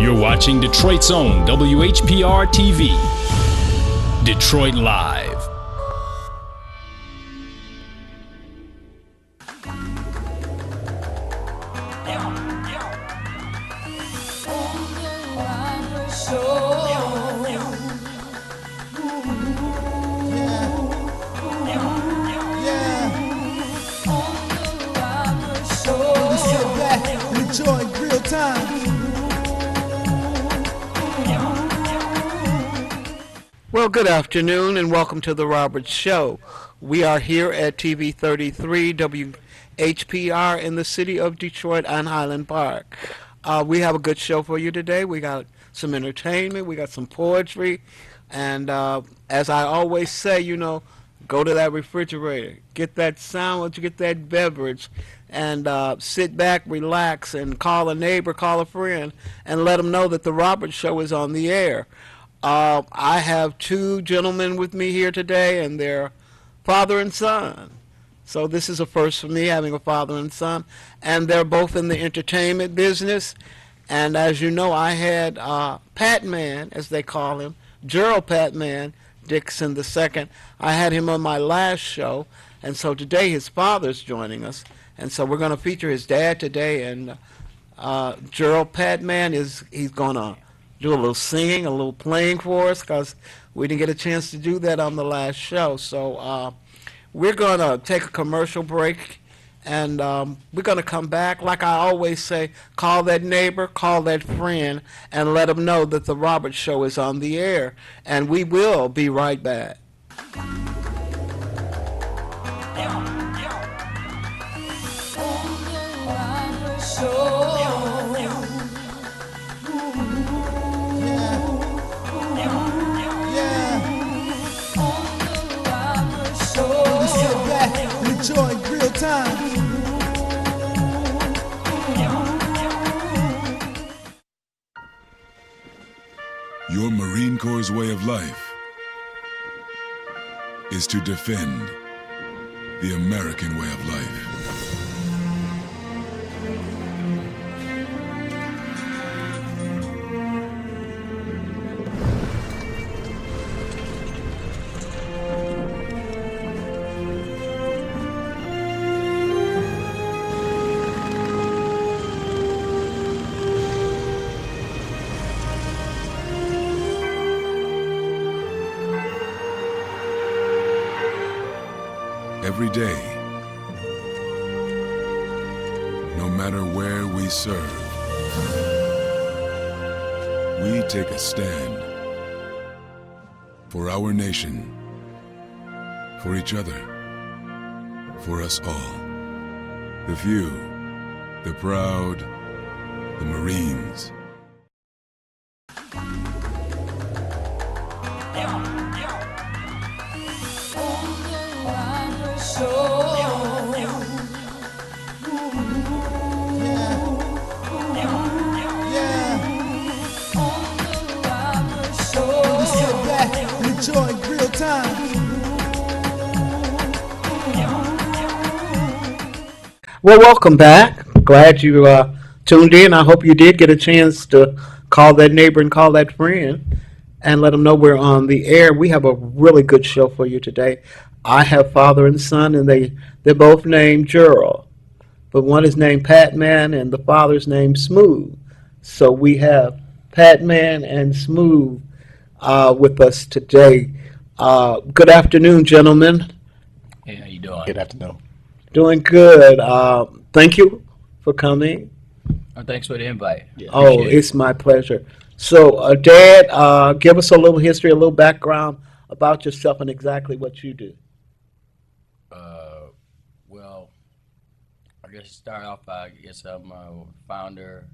You're watching Detroit's own WHPR TV. Detroit Live. Well, good afternoon and welcome to The Roberts Show. We are here at TV 33 WHPR in the city of Detroit on Highland Park. We have a good show for you today. We got some entertainment, we got some poetry, and as I always say, go to that refrigerator, get that sandwich, get that beverage, and sit back, relax, and call a neighbor, call a friend, and let them know that The Roberts Show is on the air. I have two gentlemen with me here today, and they're father and son. So this is a first for me, having a father and son. And they're both in the entertainment business. And as you know, I had Pat Man, as they call him, Gerald Pat Man Dixon II. I had him on my last show. And so today his father's joining us. And so we're going to feature his dad today. And Gerald Pat Man, he's going to do a little singing, a little playing for us, because we didn't get a chance to do that on the last show. So we're going to take a commercial break, and we're going to come back. Like I always say, call that neighbor, call that friend, and let them know that The Roberts Show is on the air. And we will be right back. Enjoying real time. Your Marine Corps' way of life is to defend the American way of life. Every day, no matter where we serve, we take a stand for our nation, for each other, for us all. The few, the proud, the Marines. Enjoying real time. Well, welcome back. Glad you tuned in. I hope you did get a chance to call that neighbor and call that friend and let them know we're on the air. We have a really good show for you today. I have father and son, and they're both named Gerald. But one is named Pat Man, and the father's named Smooth. So we have Pat Man and Smooth with us today. Good afternoon, gentlemen. Hey, how you doing? Good afternoon. Doing good. Thank you for coming. Oh, thanks for the invite. Yeah. Oh, it's my pleasure. So, Dad, give us a little history, a little background about yourself and exactly what you do. Well, I guess to start off, I guess I'm a founder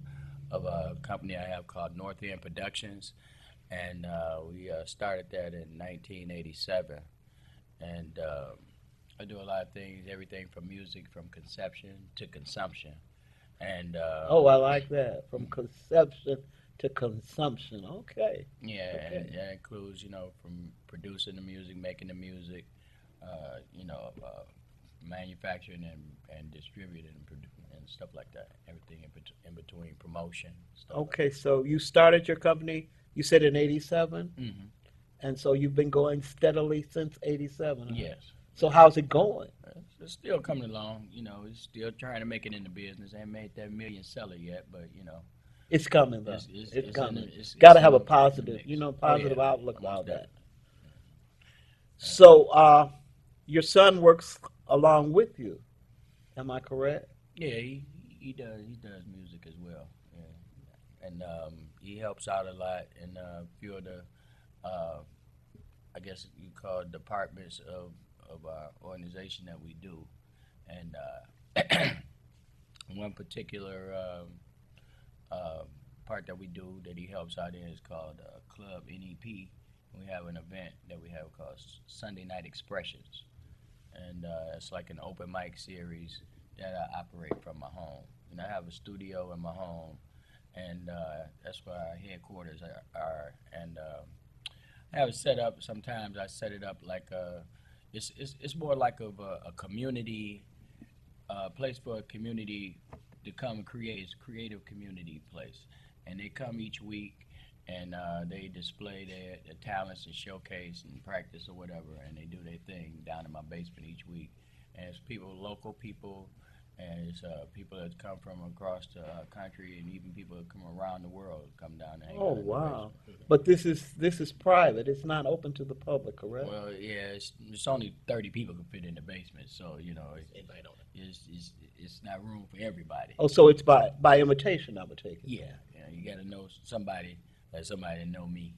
of a company I have called North End Productions, and we started that in 1987. And I do a lot of things, everything from music, from conception to consumption. And Oh, I like that. From conception to consumption. Okay. yeah, Okay. and that includes, from producing the music, making the music, manufacturing and distributing and and stuff like that. Everything in between promotion. Stuff Okay, so you started your company, you said in 87? hmm And so you've been going steadily since 87? Huh? Yes. So how's it going? It's still coming along. It's still trying to make it in the business. Ain't made that million seller yet, but It's coming, though. it's It's coming. it's Got to in have a the positive, mix. Oh, positive yeah. outlook Most about that. definitely. So, your son works along with you. Am I correct? Yeah, he does music as well. Yeah. And he helps out a lot in a few of the I guess you call it departments of our organization that we do. And one particular part that we do that he helps out in is called Club NEP. We have an event that we have called Sunday Night Expressions, and it's like an open mic series that I operate from my home. And I have a studio in my home, and that's where our headquarters are. And I have it set up. Sometimes I set it up like it's more like of a community place for a community to come and create. It's a creative community place, and they come each week and they display their talents and showcase and practice or whatever, and they do their thing down in my basement each week. And it's people, local people, and it's people that come from across the country, and even people that come around the world come down and hang Oh, out in the wow. basement. But this is private. It's not open to the public, correct? Well, yeah, it's only 30 people can fit in the basement, so it's not room for everybody. Oh, so it's by invitation, I would take it. Yeah, you got to know somebody, like somebody that know me,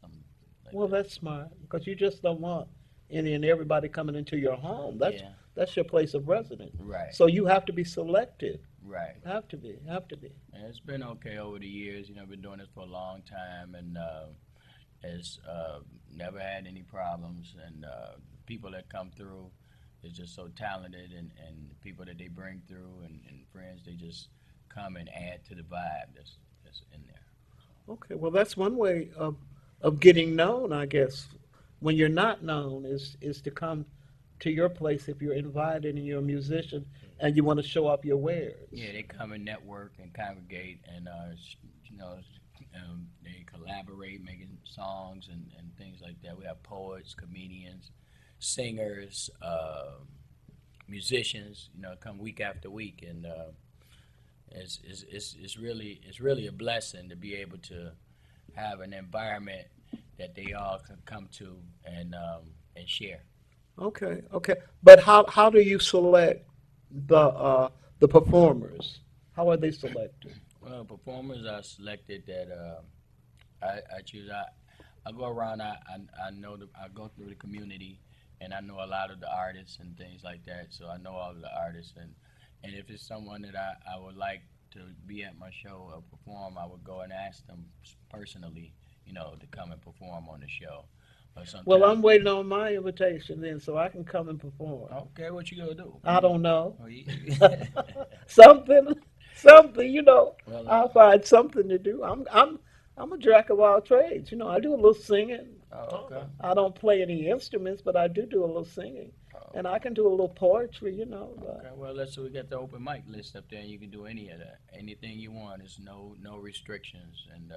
something like Well, that. that's smart because you just don't want any and everybody coming into your home. Yeah. That's your place of residence. Right. So you have to be selective. Right. Have to be. And it's been okay over the years. I've been doing this for a long time, and it's never had any problems. And people that come through is just so talented, and the people that they bring through and friends, they just come and add to the vibe that's in there. Okay. Well, that's one way of getting known, I guess. When you're not known, is to come to your place if you're invited and you're a musician and you want to show off your wares. Yeah, they come and network and congregate, and they collaborate, making songs and things like that. We have poets, comedians, singers, musicians. Come week after week, and it's really a blessing to be able to have an environment that they all can come to and share. Okay. But how do you select the performers? How are they selected? Well, performers are selected that I choose. I go around. I know I go through the community, and I know a lot of the artists and things like that. So I know all of the artists, and if it's someone that I would like to be at my show or perform, I would go and ask them personally, to come and perform on the show. Well, I'm waiting on my invitation then, so I can come and perform. Okay, what you gonna do? I don't know. Oh, something. Well, I'll find something to do. I'm a jack of all trades. I do a little singing. oh, okay. I don't play any instruments, but I do a little singing, and I can do a little poetry. Okay, well, we got the open mic list up there, and you can do any of that, anything you want. There's no restrictions, and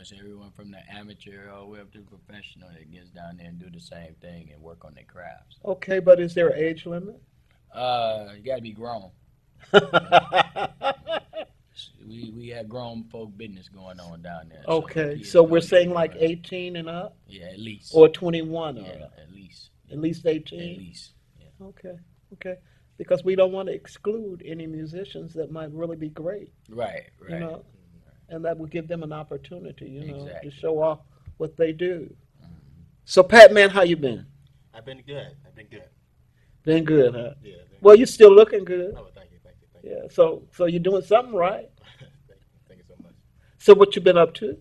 it's everyone from the amateur all the way up to the professional that gets down there and do the same thing and work on their crafts. Okay, but is there an age limit? You got to be grown. We had grown folk business going on down there. Okay, kids so don't we're get saying it like right. 18 and up, Yeah, at least. or 21 or yeah, up? at least. At least At 18. least. Yeah. Okay. Because we don't want to exclude any musicians that might really be great, Right. and that would give them an opportunity, Exactly. to show off what they do. So, Pat, man, how you been? I've been good. Been good, huh? Yeah. Well, you still looking good. Oh, thank you. Yeah. So you're doing something right. Thank you so much. So what you been up to?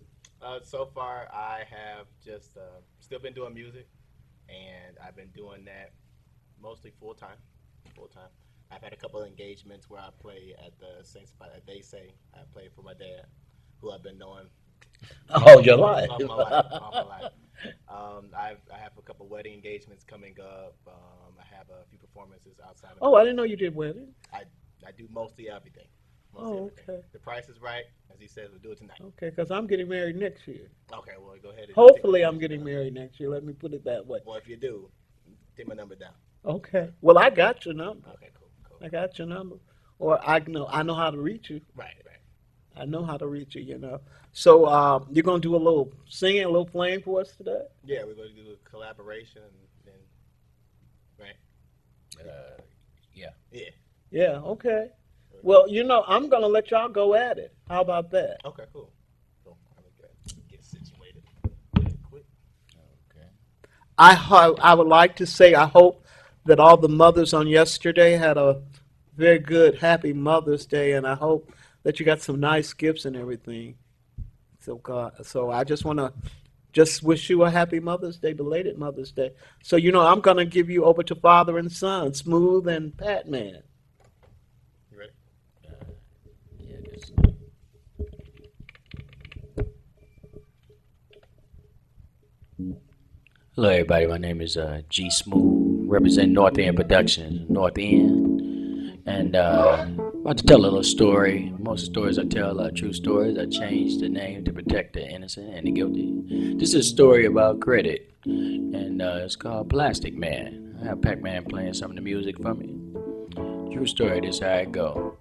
So far, I have just still been doing music, and I've been doing that mostly full time. I've had a couple of engagements where I play at the same spot that they say. I play for my dad, who I've been knowing Oh, your life. all my life. I have a couple wedding engagements coming up. I have a few performances outside of Oh, I didn't know you did wedding. I do do mostly everything. Oh, okay. The price is right, as he says. We'll do it tonight. Okay, because I'm getting married next year. Okay, well, go ahead. And Hopefully, take I'm getting married next year. Let me put it that way. Well, if you do, take my number down. Okay. Well, I got your number. Okay, cool. I got your number, or I know how to reach you. Right. I know how to reach you. You know. So you're gonna do a little singing, a little playing for us today. Yeah, we're going to do a collaboration, and right. Yeah. Yeah. Yeah. Okay. Well, you know, I'm gonna let y'all go at it. How about that? Okay, cool. I'm gonna get situated real quick. Okay. I would like to say I hope that all the mothers on yesterday had a very good, happy Mother's Day, and I hope that you got some nice gifts and everything. So I just want to just wish you a happy Mother's Day, belated Mother's Day. So, you know, I'm going to give you over to father and son, Smooth and Pat Man. You ready? Yeah, just hello, everybody. My name is G Smooth, represent North End Productions, North End, and about to tell a little story. Most of the stories I tell are true stories. I changed the name to protect the innocent and the guilty. This is a story about credit, and it's called Plastic Man. I have Pac-Man playing some of the music for me. True story. This is how it go.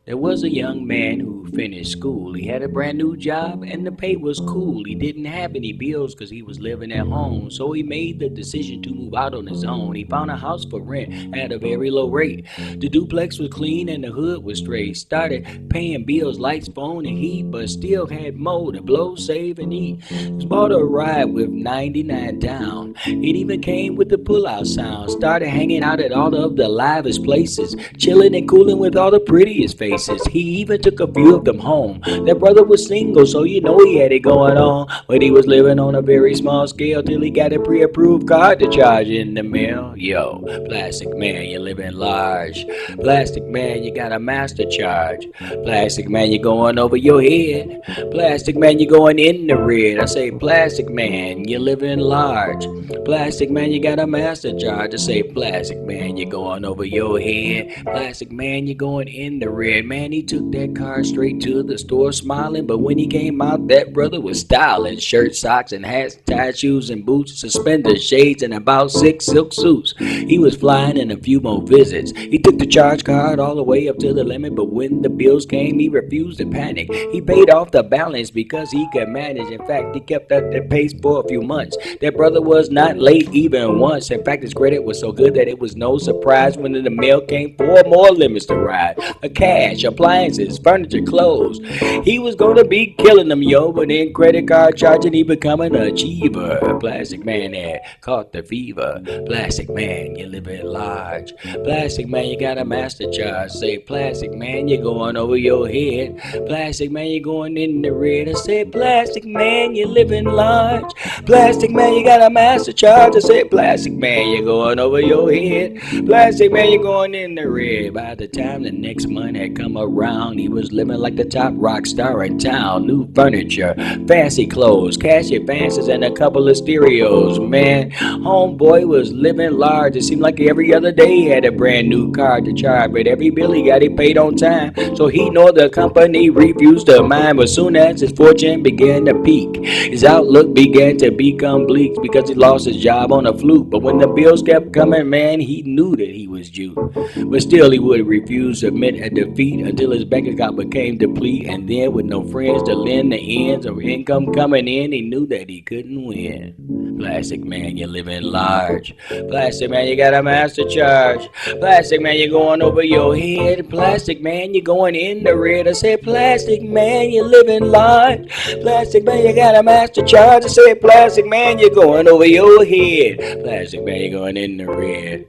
There was a young man who finished school. He had a brand new job and the pay was cool. He didn't have any bills because he was living at home. So he made the decision to move out on his own. He found a house for rent at a very low rate. The duplex was clean and the hood was straight. Started paying bills, lights, phone, and heat, but still had more to blow, save, and eat. He bought a ride with 99 down. It even came with the pull-out sound. Started hanging out at all of the livest places, chilling and cooling with all the prettiest faces. He even took a few of them home. That brother was single, so you know he had it going on. But he was living on a very small scale till he got a pre-approved card to charge in the mail. Yo, Plastic Man, you're living large. Plastic Man, you got a master charge. Plastic Man, you're going over your head. Plastic Man, you're going in the red. I say, Plastic Man, you're living large. Plastic Man, you got a master charge. I say, Plastic Man, you're going over your head. Plastic Man, you're going in the red. Man, he took that car straight to the store smiling, but when he came out, that brother was styling. Shirt, socks, and hats, tied shoes and boots, suspenders, shades, and about 6 silk suits. He was flying in a few more visits. He took the charge card all the way up to the limit, but when the bills came, he refused to panic. He paid off the balance because he could manage. In fact, he kept up the pace for a few months. That brother was not late even once. In fact, his credit was so good that it was no surprise when the mail came 4 more limits to ride. A cash, appliances, furniture, clothes. He was gonna be killing them, yo, but in credit card charging, he become an achiever. Plastic Man had caught the fever. Plastic Man, you living large. Plastic Man, you got a master charge. Say, Plastic Man, you're going over your head. Plastic Man, you're going in the red. I said, Plastic Man, you're living large. Plastic Man, you got a master charge. I said, Plastic Man, you're going over your head. Plastic Man, you're going in the red. By the time the next month had come around, he was living like the top rock star in town. New furniture, fancy clothes, cash advances, and a couple of stereos. Man, homeboy was living large. It seemed like every other day he had a brand new car to charge, but every bill he got, he paid on time. So he know the company refused to mind. But soon as his fortune began to peak, his outlook began to become bleak because he lost his job on a fluke. But when the bills kept coming, man, he knew that he was due. But still he would refuse to admit a defeat until his bank account became depleted. And then with no friends to lend the ends of income coming in, he knew that he couldn't win. Plastic Man, you're living large. Plastic Man, you got a master charge. Plastic Man, you're going over your head. Plastic Man, you're going in the red. I said, Plastic Man, you're living large. Plastic Man, you got a master charge. I said, Plastic Man, you're going over your head. Plastic Man, you're going in the red.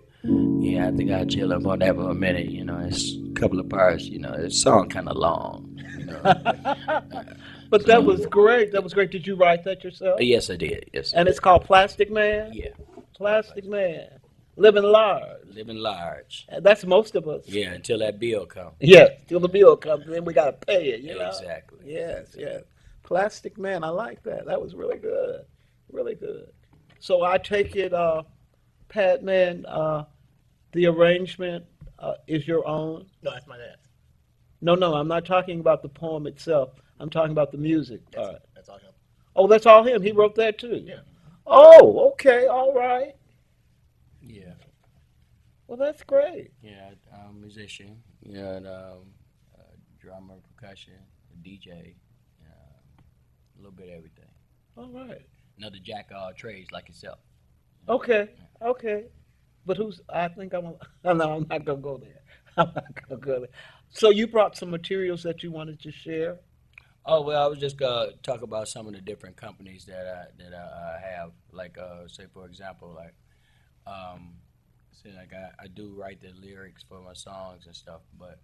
Yeah, I think I'll chill up on that for a minute. You know, it's a couple of parts. You know, the song kind of long. You know. But that was great. That was great. Did you write that yourself? Yes, I did. Yes. And it's called Plastic Man? Yeah. Plastic Man. Living large. Living large. And that's most of us. Yeah, until that bill comes. Yeah, till the bill comes, then we got to pay it, you know? Exactly. Yes, yes. Plastic Man, I like that. That was really good. Really good. So I take it, Pat Man, the arrangement is your own? No, that's my dad's. No, no, I'm not talking about the poem itself. I'm talking about the music part. That's all him. Oh, that's all him. He wrote that too. Yeah. Oh, okay, all right. Yeah, Well, that's great. yeah. Musician. Yeah, drummer, percussion, DJ. A little bit of everything. All right. Another jack of all trades like yourself. Okay, okay. But who's? I think I'm. No, I'm not gonna go there. I'm not gonna go there. So you brought some materials that you wanted to share. Oh well, I was just gonna talk about some of the different companies that I have. Like say for example, like um, say like I do write the lyrics for my songs and stuff, but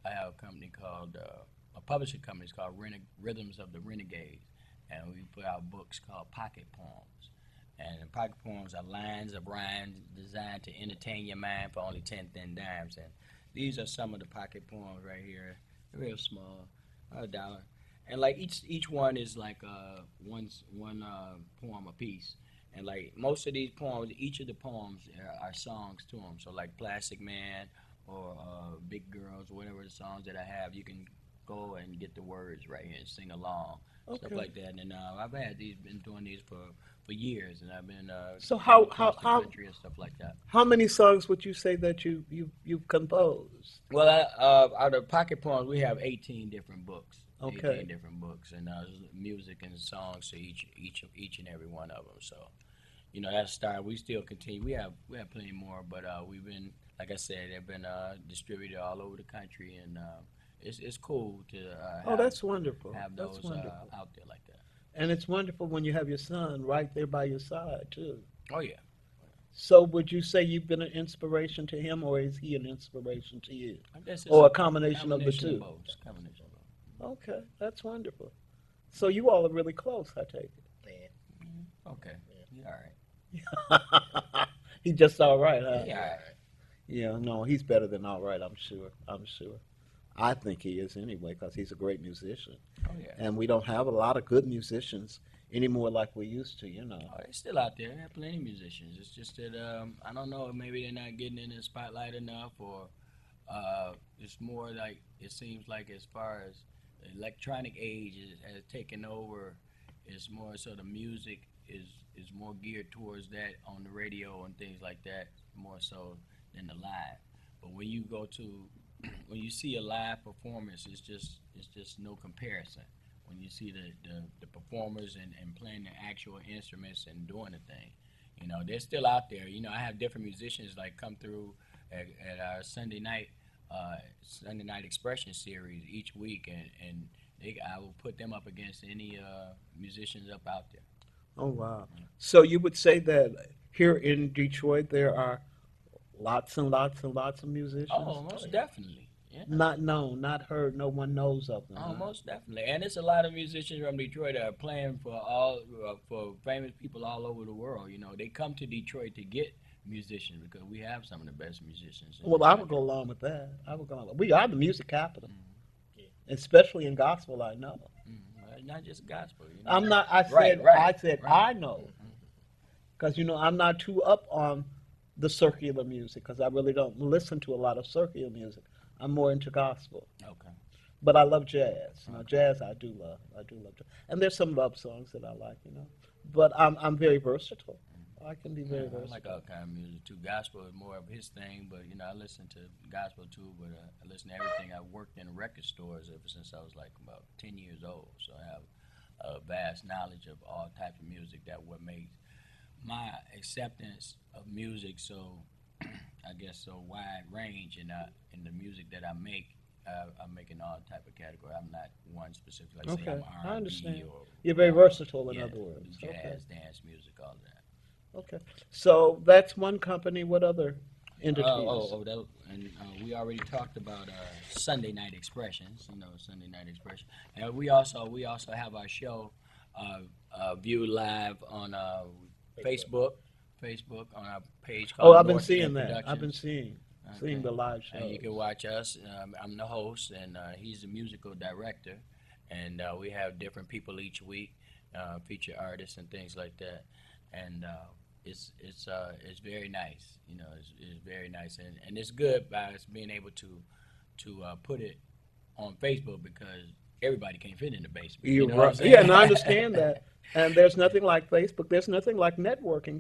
I have a company called a publishing company. It's called Rhythms of the Renegades, and we put out books called Pocket Poems. And the pocket poems are lines of rhymes designed to entertain your mind for only 10 thin dimes. And these are some of the pocket poems right here. They're real small, $1. And like each one is like one poem a piece. And like most of these poems, each of the poems are songs to them. So like Plastic Man or Big Girls, whatever the songs that I have, you can go and get the words right here and sing along, stuff Okay. like that. And I've had these, been doing these for years, and I've been So across the country and stuff like that. how many songs would you say that you've composed? Well, out of pocket poems, we have 18 different books. Okay. 18 different books, and music and songs to each and every one of them. So, that's a start. We still continue. We have plenty more, but we've been, like I said, they've been distributed all over the country, and it's cool to Oh, that's wonderful. have That's those wonderful. out there like that. And it's wonderful when you have your son right there by your side too. Oh yeah. So would you say you've been an inspiration to him, or is he an inspiration to you, I guess it's or a combination of the combination two? both. It's a combination of both. Okay, that's wonderful. So you all are really close, I take Man. Okay. Yeah, all right. it. He's just all right, huh? Yeah, all right. Yeah, no, he's better than all right. I'm sure. I'm sure. I think he is anyway, because he's a great musician, Oh yeah. and we don't have a lot of good musicians anymore like we used to. Oh, they're still out there. There are plenty of musicians. It's just that I don't know. Maybe they're not getting in the spotlight enough, or it's more like it seems like as far as the electronic age has taken over, it's more so the music is more geared towards that on the radio and things like that, more so than the live. But when you go to when you see a live performance, it's just no comparison. When you see the performers and playing the actual instruments and doing the thing, they're still out there. I have different musicians like come through at our Sunday night expression series each week, and I will put them up against any musicians up out there. Oh wow! So you would say that here in Detroit there are lots and lots and lots of musicians, Oh, most definitely. Yeah. not known, not heard, no one knows of them. Oh, huh? most definitely, and it's a lot of musicians from Detroit that are playing for famous people all over the world. They come to Detroit to get musicians because we have some of the best musicians. In Well, the I would country. go along with that. I would go along. We are the music capital, Yeah. especially in gospel. I know. Well, not just gospel. I'm not. I said. Right, right, I said. right. I know, because I'm not too up on the circular music, because I really don't listen to a lot of circular music. I'm more into gospel, Okay. but I love jazz. Jazz I do love. I do love jazz, and there's some love songs that I like. But I'm very versatile. I can be very I versatile. like all kind of music too. Gospel is more of his thing, but I listen to gospel too. But I listen to everything. I worked in record stores ever since I was like about 10 years old, so I have a vast knowledge of all types of music. That what makes my acceptance of music so I guess so wide range in the music that I make. I'm making all type of category. I'm not one specific. Like say Okay, I'm R&B I understand. or You're very versatile, in yeah, other words. jazz, Okay. dance music, all that. Okay. So that's one company. What other entities? And we already talked about Sunday Night Expressions. Sunday Night Expression, and we also have our show viewed live on Facebook. Facebook on our page called Oh, I've been North seeing End that. Productions. I've been seeing Okay. the live shows. And you can watch us. I'm the host, and he's the musical director. And we have different people each week, feature artists and things like that. And it's very nice. It's very nice, and it's good by us being able to put it on Facebook because everybody can't fit in the basement. You're know what I'm right. saying? Yeah, and I understand that. And there's nothing like Facebook. There's nothing like networking.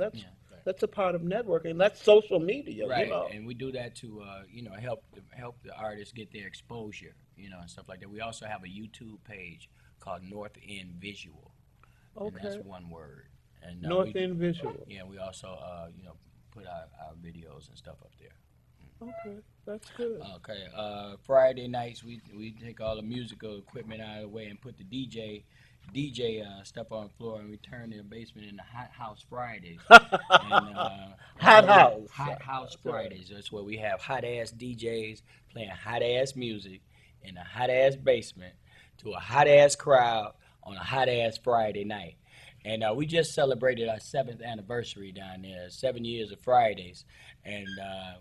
That's a part of networking. That's social media. Right, You know. and we do that to help the artists get their exposure, and stuff like that. We also have a YouTube page called North End Visual, and that's Okay. one word. And North End Visual. Yeah, we also put our videos and stuff up there. Okay, that's good. Okay, Friday nights we take all the musical equipment out of the way and put the DJ stuff on the floor, and we turn the basement into Hot House Fridays. Hot House. Hot House Fridays. That's where we have hot ass DJs playing hot ass music in a hot ass basement to a hot ass crowd on a hot ass Friday night. And we just celebrated our 7th anniversary down there, 7 years of Fridays. And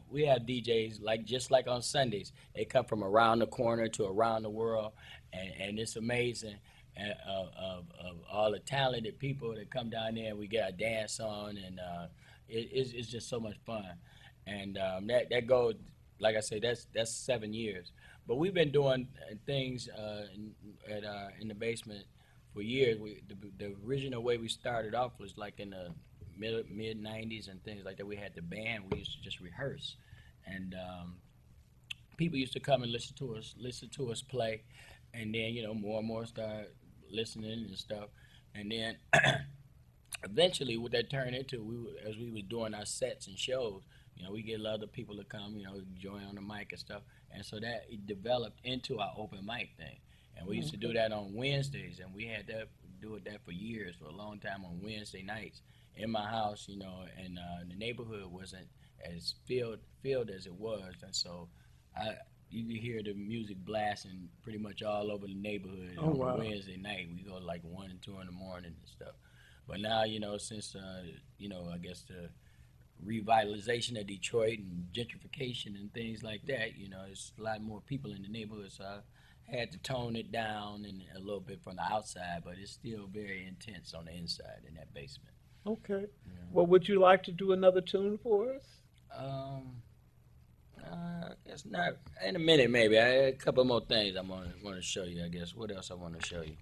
we have DJs just like on Sundays. They come from around the corner to around the world, and it's amazing of all the talented people that come down there. And we get our dance on, and it's just so much fun. And that goes, like I say, that's 7 years. But we've been doing things in the basement for years. The original way we started off was like in the mid '90s and things like that. We had the band. We used to just rehearse, and people used to come and listen to us play, and then more and more started listening and stuff, and then eventually what that turned into, as we were doing our sets and shows, we get a lot of people to come, join on the mic and stuff, and so that it developed into our open mic thing. And we used to do that on Wednesdays, and we had that for years, for a long time on Wednesday nights in my house, and the neighborhood wasn't as filled as it was, and so you could hear the music blasting pretty much all over the neighborhood on Wednesday night. We go like 1 and 2 in the morning and stuff. But now, since I guess the revitalization of Detroit and gentrification and things like that, there's a lot more people in the neighborhood, so I had to tone it down and a little bit from the outside, but it's still very intense on the inside in that basement. Okay. Well, would you like to do another tune for us? It's not in a minute, maybe. I had a couple more things I want to show you. I guess what else I want to show you.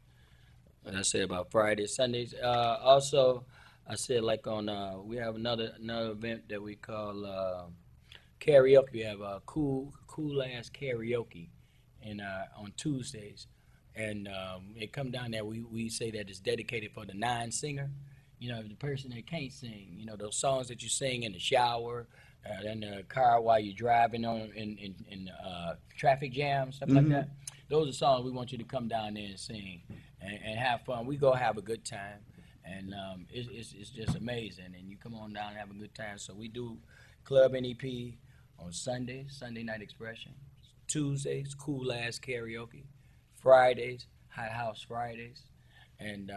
Like I said about Fridays, Sundays. Also, I said like on we have another event that we call karaoke. We have cool ass karaoke, and on Tuesdays, and it come down there. We say that it's dedicated for the non-singer. The person that can't sing. Those songs that you sing in the shower, in the car while you're driving in traffic jams, stuff like that. Those are songs we want you to come down there and sing and have fun. We go have a good time, and it's just amazing. And you come on down and have a good time. So we do Club NEP on Sundays, Sunday Night Expression. Tuesdays, cool ass karaoke. Fridays, Hot House Fridays, and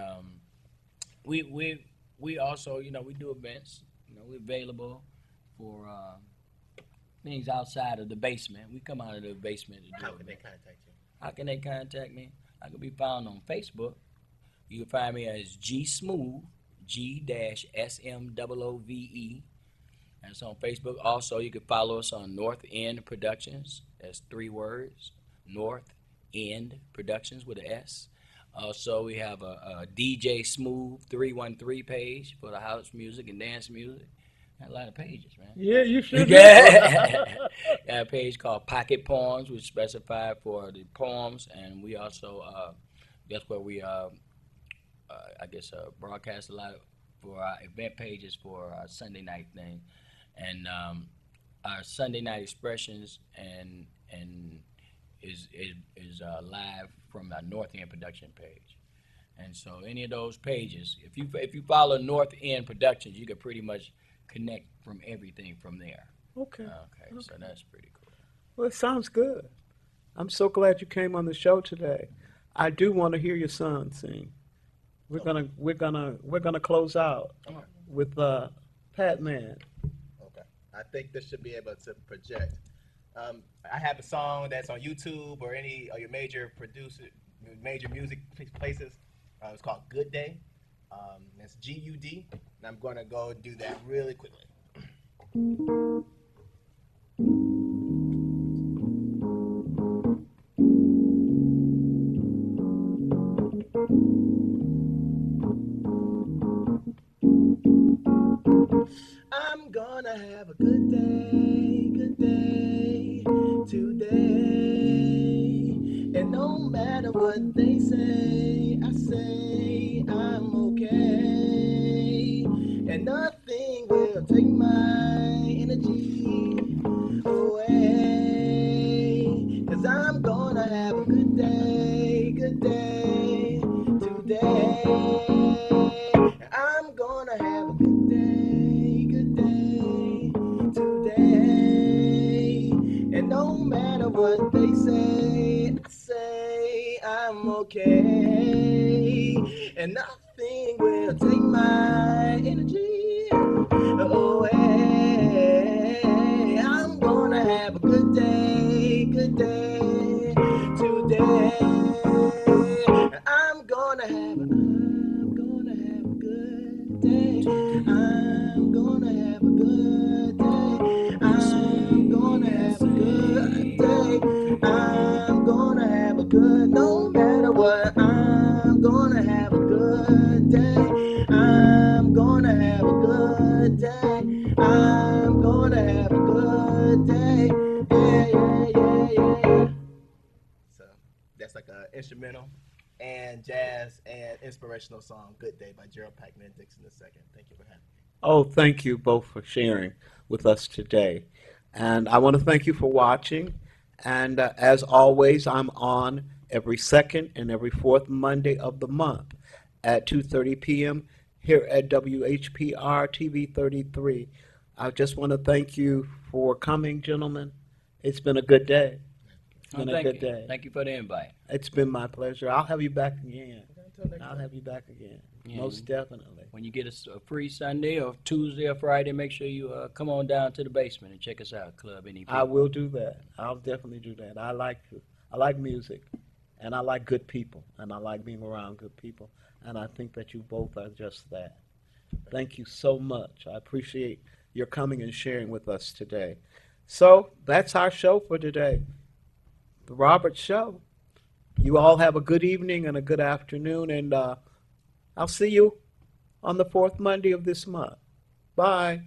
we also we do events. We're available for things outside of the basement. We come out of the basement to do How can they contact you? How can they contact me? I can be found on Facebook. You can find me as G Smooth, G-SMOOVE. That's on Facebook. Also, you can follow us on North End Productions. That's 3 words. North End Productions with an S. Also, we have a DJ Smooth 313 page for the house music and dance music. Got a lot of pages, man. Yeah, you should. Got a page called Pocket Poems, which specified for the poems, and we also that's where we broadcast a lot for our event pages for our Sunday night thing, and our Sunday Night Expressions and is live from our North End Production page. And so any of those pages, if you follow North End Productions, you can pretty much connect from everything from there. Okay. Okay, so that's pretty cool. Well, it sounds good. I'm so glad you came on the show today. I do want to hear your son sing. We're gonna close out with Pat Man. Okay. I think this should be able to project. I have a song that's on YouTube or any of your major music places. It's called Good Day. It's G-U-D. And I'm going to go do that really quickly. matter what they say, I say I'm okay. And nothing will take my energy away. 'Cause I'm gonna have a good day today. I'm gonna have a good day today. And no matter what they say, I say I'm okay. And nothing will take my energy away. I'm gonna have a good day today. I'm gonna have a good day. I'm gonna have a good day. I'm gonna have a good day. I'm gonna have a good, no matter what. I'm gonna have a good day. I'm gonna have a good day. I'm gonna have a good day. Yeah, yeah, yeah, yeah. So that's like an instrumental and jazz and inspirational song, "Good Day" by Gerald Packman Dixon II. Thank you for having me. Oh, thank you both for sharing with us today. And I want to thank you for watching. And as always, I'm on every second and every fourth Monday of the month at 2:30 p.m. here at WHPR TV 33. I just want to thank you for coming, gentlemen. It's been a good day. It's been a good day. Thank you for the invite. It's been my pleasure. I'll have you back again. I'll have you back again. Yeah. Most definitely. When you get a free Sunday or Tuesday or Friday, make sure you come on down to the basement and check us out, Club NEP. I will do that. I'll definitely do that. I like music, and I like good people, and I like being around good people, and I think that you both are just that. Thank you so much. I appreciate your coming and sharing with us today. So that's our show for today, The Robert Show. You all have a good evening and a good afternoon, and I'll see you on the fourth Monday of this month. Bye.